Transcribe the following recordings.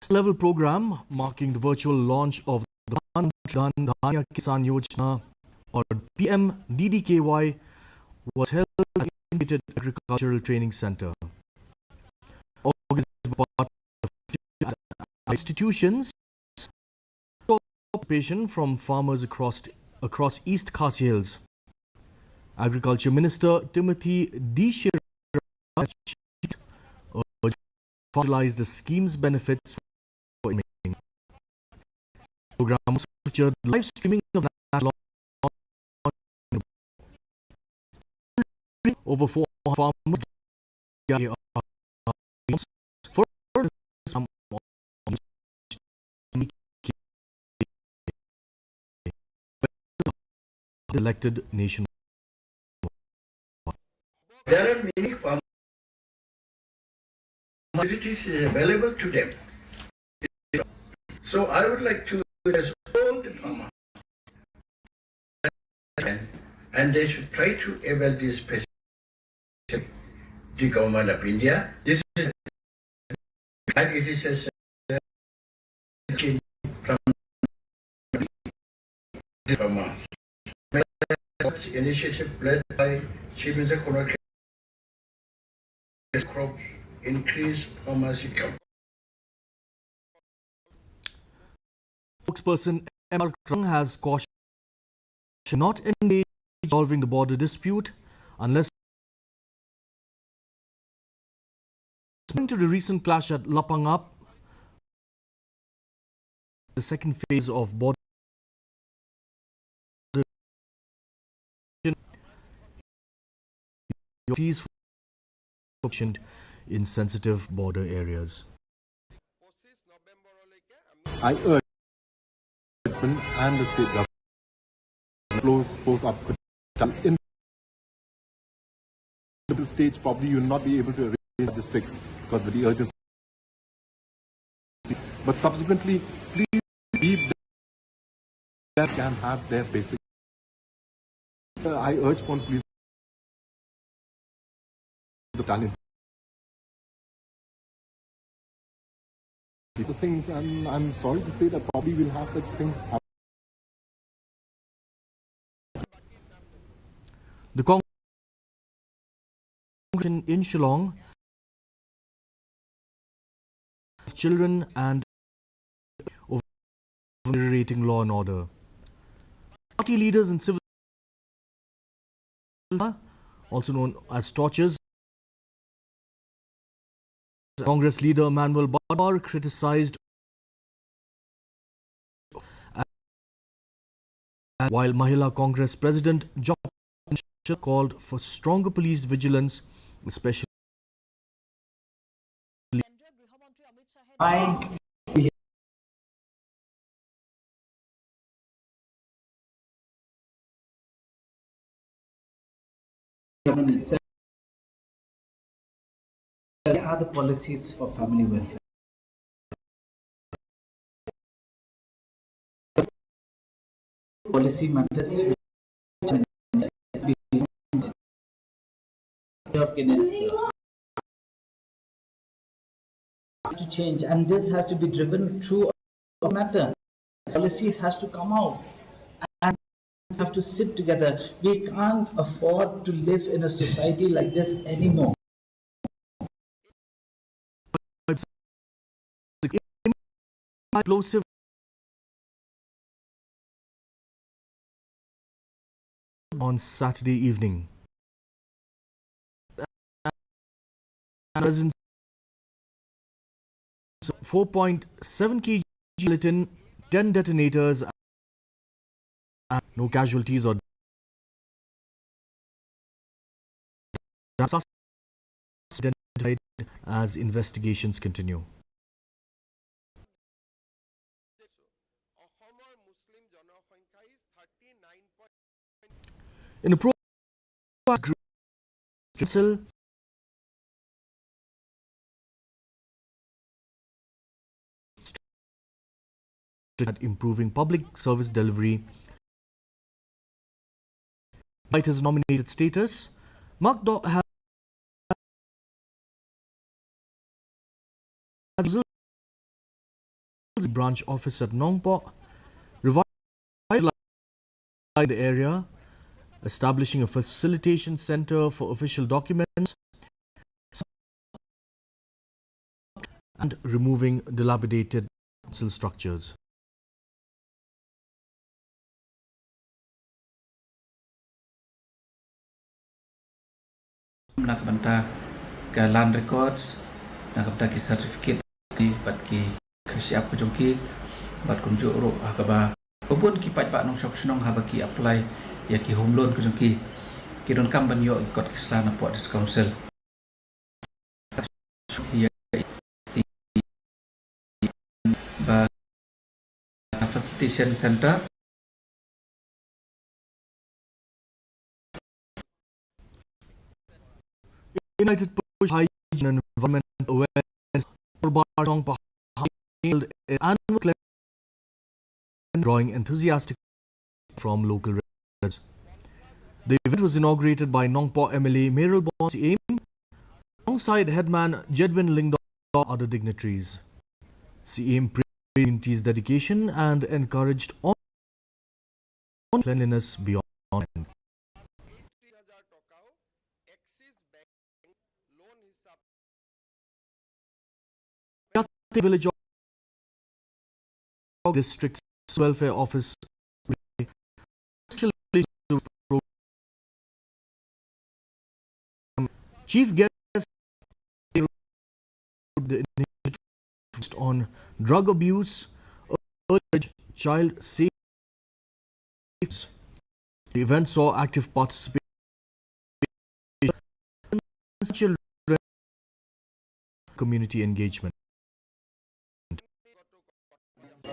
Level program marking the virtual launch of the Dhanya Kisan Yojana or PMDDKY was held at the Integrated Agricultural Training Center. Organized by institutions, participation from farmers across East Khasi Hills. Agriculture Minister Timothy D. urged to utilize the scheme's benefits for imaging. Programs featured live streaming of national over 4 farmers for elected nation. There are many facilities available to them. So I would like to address all the farmers, and they should try to avail this facility. The government of India, this is, and it is a from the farmers. Initiative led by Chief Minister Konark crop increase farmers' income. Spokesperson M.R. Krang has cautioned not engage in resolving the border dispute unless to the recent clash at Lapangap, the second phase of border in sensitive border areas. I urge and the state government close up in the stage. Probably you will not be able to arrange districts because of the urgency. But subsequently, please leave that can have their basic. I urge upon please the talent. The things, and I'm sorry to say that probably we'll have such things happen. The Congress in Shillong, children and overrating law and order. Party leaders and civil, also known as torches. Congress leader Manuel Barbar criticized, while Mahila Congress President Jock called for stronger police vigilance, especially. There are the policies for family welfare. Policy matters to change, and this has to be driven through a matter. Policies has to come out and have to sit together. We can't afford to live in a society like this anymore. Explosive on Saturday evening. 4.7 kg gelatin, 10 detonators, and no casualties or identified as investigations continue. In a pro group at improving public service delivery, despite his nominated status, Mark has branch office at Nongpo, revitalized the area, establishing a facilitation center for official documents and removing dilapidated council structures. Nakabanta ka land records, nakabanta ki certificate ki bat ki siap kujongki bat kunjuk ro hakaba pun ki pat pak nong sok snong habaki apply ya ki home loan kujongki ki don kam ban yo kot kislan apot dis council ba facilitation center United Push Hygiene and Environmental Awareness for Bartong held its annual cleansing, drawing enthusiastic from local residents. The event was inaugurated by Nongpo MLA Meral Bonsi Aim alongside headman Jedwin Lingdon and other dignitaries. CM praised the community's dedication and encouraged on cleanliness beyond. The village of district welfare office chief guest the initiative on drug abuse, urged child safety. The event saw active participation in children community engagement.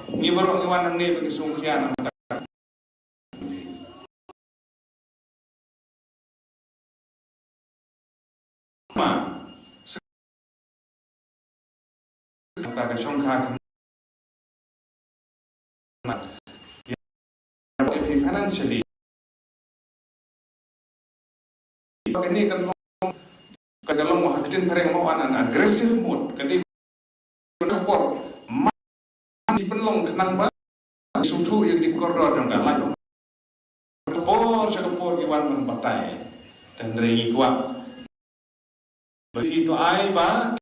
Ngibaro iwan ang nebe kisungkyan ang ma taga songkha financially kani kan kagalong mo hakitin pareng mo an aggressive mood kadi por penlong nang ba susu yang di koridor yang enggak lalu sekepor iwan membatai dan dari kuat begitu ai ba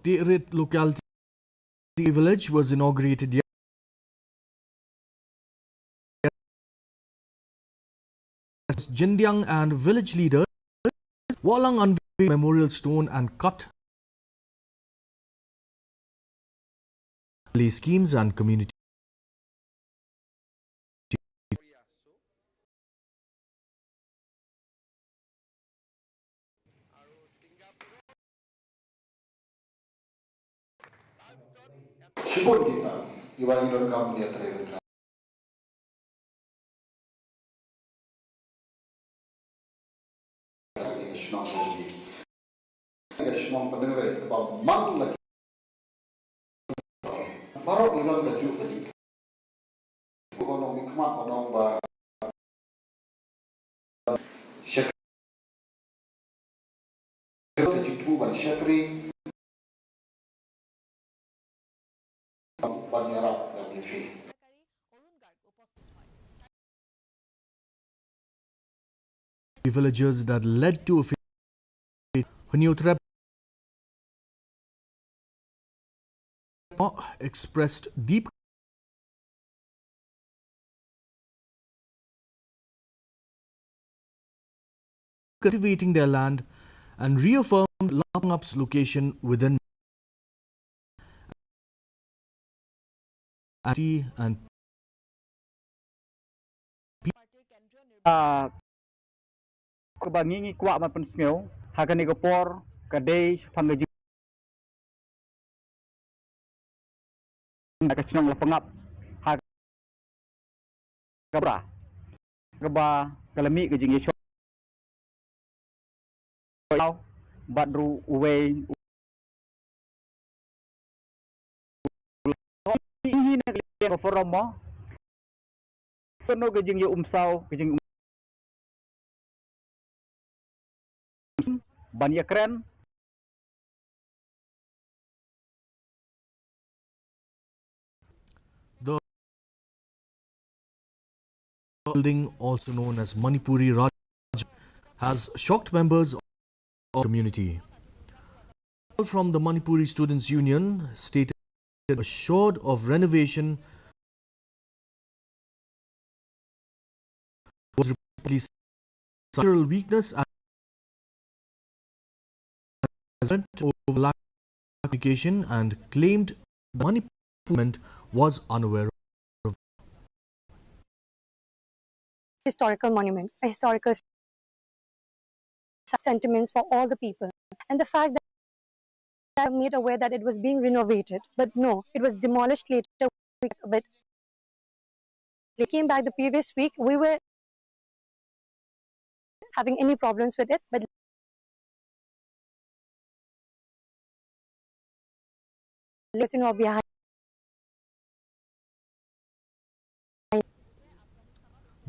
The Irit locality village was inaugurated yesterday. Jindyang and village leaders Walang unveiled memorial stone and cut schemes and community. Support kita, iwan idon kamu dia terima. National TV. National pendengar, mang lagi. Baru idon kaju kaji. Bukan mikmat, bukan ba. Syekh. Kaji tu bukan syekri. Villagers that led to a Hunyotrep expressed deep cultivating their land and reaffirmed Lapangap's location within and kebangingi kuat maupun sengau hakani kepor kadai panggaji kacnong lapangap hak kabra keba kalami kejing yesho badru uwe ini nak lihat forum mo kono kejing yo umsau kejing banyak keren building, also known as Manipuri Raj, has shocked members of the community. From the Manipuri Students' Union stated assured of renovation was reportedly structural weakness and over lack of application and claimed the Manipur government was unaware of historical monument, a historical sentiments for all the people, and the fact that I made aware that it was being renovated, but no, it was demolished later. A bit. They came back the previous week. We were having any problems with it, but behind.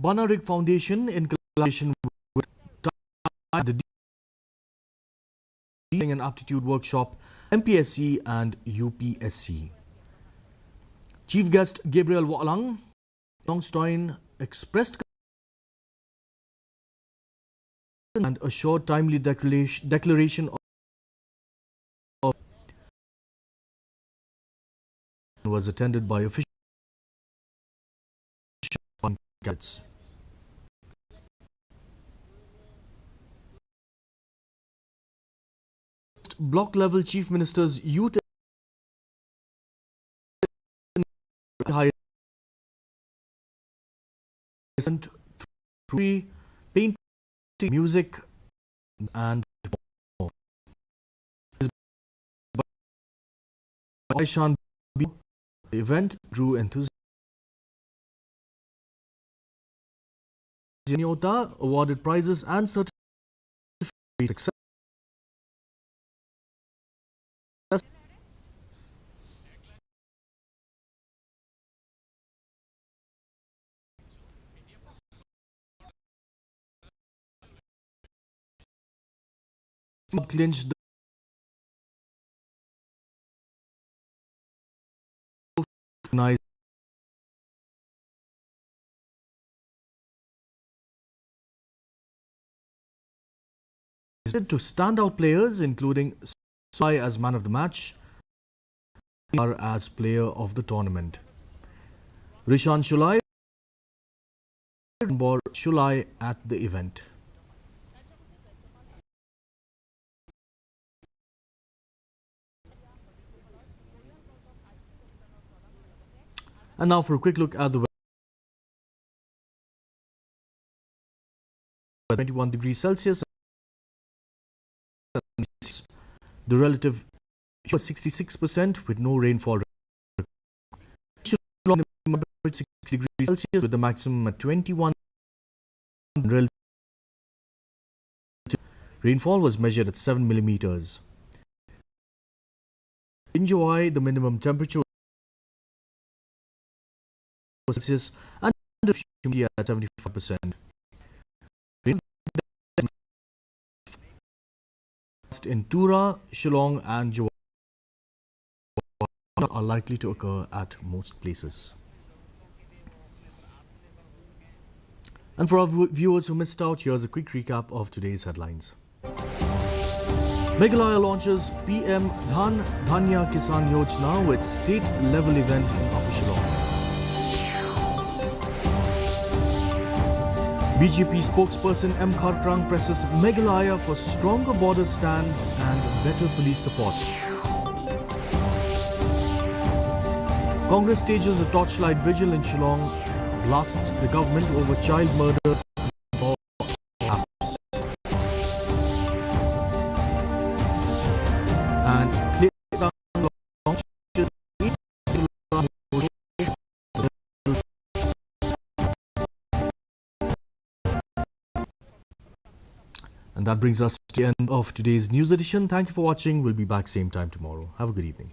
Banarig Foundation in collaboration with the and Aptitude Workshop, MPSC and UPSC. Chief guest Gabriel Walang Longstein expressed and assured timely declaration of was attended by official candidates. Block level chief ministers youth through painting, music and more. The event drew enthusiasm. Zenyatta awarded prizes and certificates. Clinched the to standout players including Sai as man of the match, as player of the tournament. Rishan Shulai bore Shulai at the event. And now for a quick look at the weather. 21 degrees Celsius. The relative was 66% with no rainfall. 6 degrees Celsius with the maximum at 21. Rainfall was measured at 7 millimeters. In July, the minimum temperature was Celsius and humidity at 75%. In Tura, Shillong and Johor are likely to occur at most places. And for our viewers who missed out, here's a quick recap of today's headlines. Meghalaya launches PM Dhan Dhanya Kisan Yojana with state-level event in Upper Shillong. BJP spokesperson M. Kharkrang presses Meghalaya for stronger border stand and better police support. Congress stages a torchlight vigil in Shillong, blasts the government over child murders and apps. And And that brings us to the end of today's news edition. Thank you for watching. We'll be back same time tomorrow. Have a good evening.